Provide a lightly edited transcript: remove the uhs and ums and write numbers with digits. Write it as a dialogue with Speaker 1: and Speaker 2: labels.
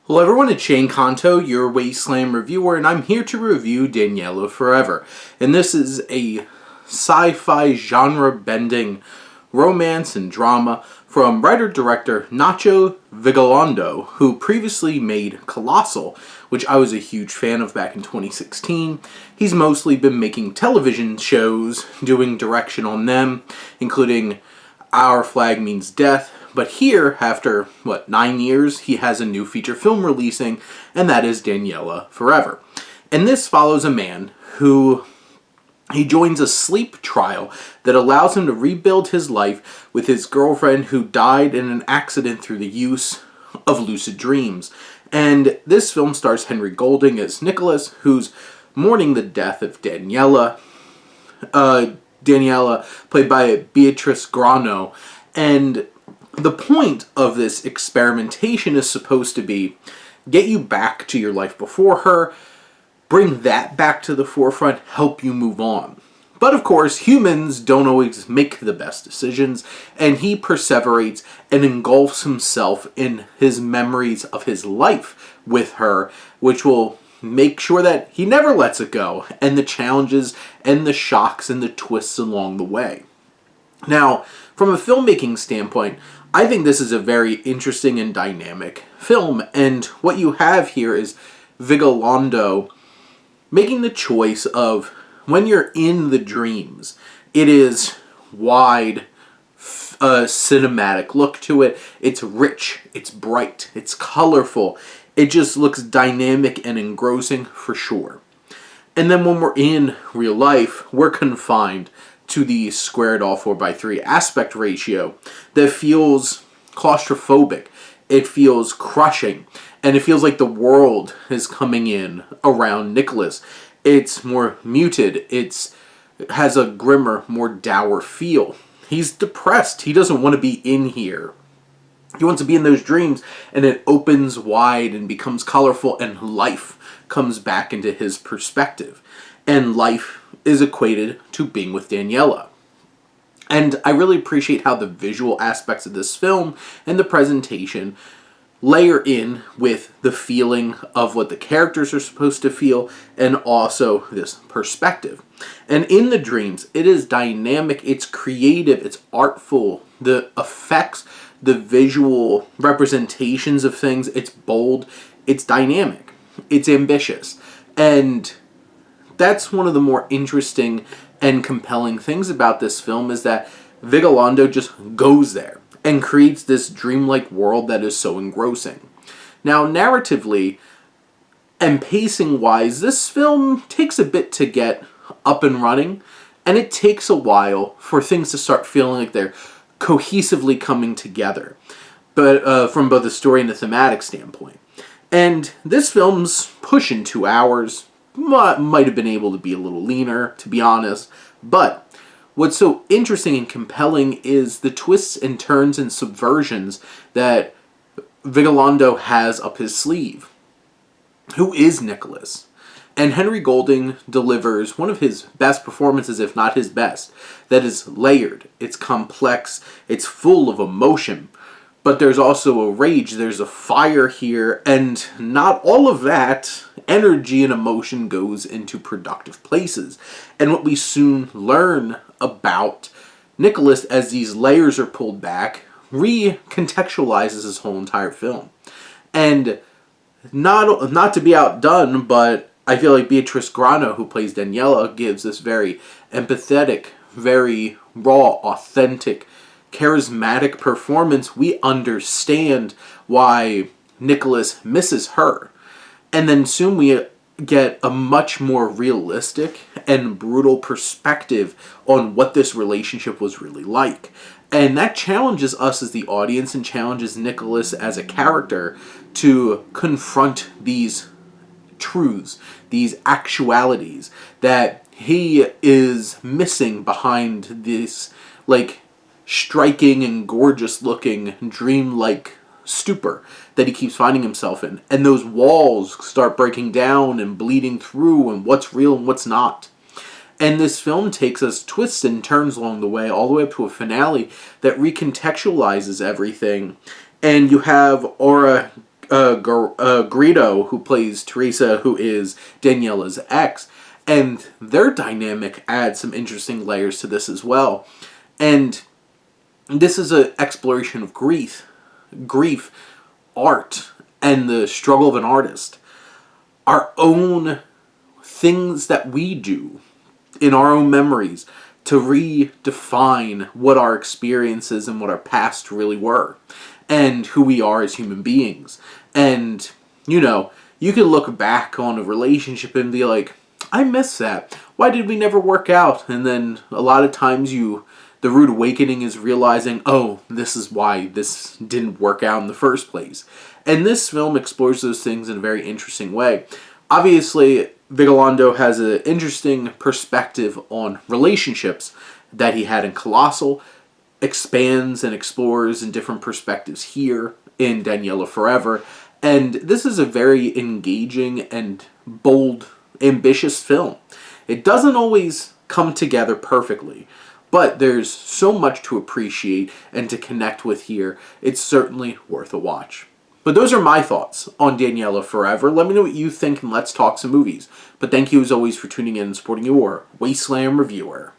Speaker 1: Hello everyone, it's Shane Kanto, your Wasteland reviewer, and I'm here to review Daniela Forever. And this is a sci-fi genre-bending romance and drama from writer-director Nacho Vigalondo, who previously made Colossal, which I was a huge fan of back in 2016. He's mostly been making television shows, doing direction on them, including Our Flag Means Death. But here, after, 9 years, he has a new feature film releasing, and that is Daniela Forever. And this follows a man who he joins a sleep trial that allows him to rebuild his life with his girlfriend who died in an accident through the use of lucid dreams. And this film stars Henry Golding as Nicholas, who's mourning the death of Daniela. Daniela, played by Beatrice Grano. And the point of this experimentation is supposed to be get you back to your life before her, bring that back to the forefront, help you move on. But of course, humans don't always make the best decisions, and he perseverates and engulfs himself in his memories of his life with her, which will make sure that he never lets it go, and the challenges and the shocks and the twists along the way. Now, from a filmmaking standpoint, I think this is a very interesting and dynamic film, and what you have here is Vigalondo making the choice of when you're in the dreams, it is wide, cinematic look to it. It's rich, it's bright, it's colorful. It just looks dynamic and engrossing for sure. And then when we're in real life, we're confined to the squared all 4:3 aspect ratio that feels claustrophobic. It feels crushing, and it feels like the world is coming in around Nicholas. It's more muted. It has a grimmer, more dour feel. He's depressed. He doesn't want to be in here. He wants to be in those dreams, and it opens wide and becomes colorful, and life comes back into his perspective. And life is equated to being with Daniela. And I really appreciate how the visual aspects of this film and the presentation layer in with the feeling of what the characters are supposed to feel and also this perspective. And in the dreams, it is dynamic, it's creative, it's artful, the effects, the visual representations of things, it's bold, it's dynamic, it's ambitious. And that's one of the more interesting and compelling things about this film is that Vigalondo just goes there and creates this dreamlike world that is so engrossing. Now, narratively and pacing-wise, this film takes a bit to get up and running, and it takes a while for things to start feeling like they're cohesively coming together, but from both the story and the thematic standpoint. And this film's pushing 2 hours. Might have been able to be a little leaner, to be honest. But what's so interesting and compelling is the twists and turns and subversions that Vigalondo has up his sleeve. Who is Nicholas? And Henry Golding delivers one of his best performances, if not his best. That is layered, it's complex, it's full of emotion. But there's also a rage, there's a fire here, and not all of that energy and emotion goes into productive places. And what we soon learn about Nicholas as these layers are pulled back recontextualizes his whole entire film. And not to be outdone, but I feel like Beatrice Grano, who plays Daniela, gives this very empathetic, very raw, authentic, charismatic performance. We understand why Nicholas misses her. And then soon we get a much more realistic and brutal perspective on what this relationship was really like. And that challenges us as the audience and challenges Nicholas as a character to confront these truths, these actualities that he is missing behind this, striking and gorgeous looking dreamlike stupor that he keeps finding himself in. And those walls start breaking down and bleeding through and what's real and what's not. And this film takes us twists and turns along the way, all the way up to a finale that recontextualizes everything. And you have Aura Greedo, who plays Teresa, who is Daniela's ex, and their dynamic adds some interesting layers to this as well. And this is an exploration of grief, art, and the struggle of an artist. Our own things that we do in our own memories to redefine what our experiences and what our past really were and who we are as human beings. And, you can look back on a relationship and be like, I miss that. Why did we never work out? And then a lot of times the rude awakening is realizing, oh, this is why this didn't work out in the first place. And this film explores those things in a very interesting way. Obviously, Vigalondo has an interesting perspective on relationships that he had in Colossal, expands and explores in different perspectives here in Daniela Forever. And this is a very engaging and bold, ambitious film. It doesn't always come together perfectly, but there's so much to appreciate and to connect with here. It's certainly worth a watch. But those are my thoughts on Daniela Forever. Let me know what you think and let's talk some movies. But thank you as always for tuning in and supporting your Wasteland reviewer.